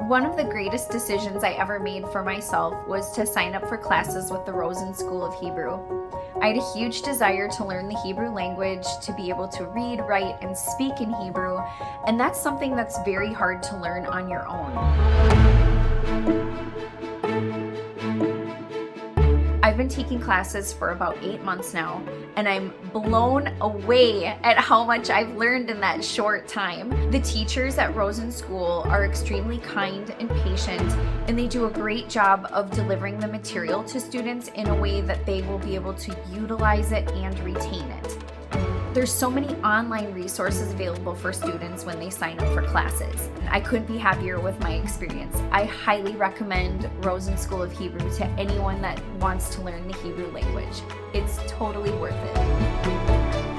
One of the greatest decisions I ever made for myself was to sign up for classes with the Rosen School of Hebrew. I had a huge desire to learn the Hebrew language, to be able to read, write, and speak in Hebrew, and that's something that's very hard to learn on your own. I've been taking classes for about 8 months now, and I'm blown away at how much I've learned in that short time. The teachers at Rosen School are extremely kind and patient, and they do a great job of delivering the material to students in a way that they will be able to utilize it and retain it. There's so many online resources available for students when they sign up for classes. I couldn't be happier with my experience. I highly recommend Rosen School of Hebrew to anyone that wants to learn the Hebrew language. It's totally worth it.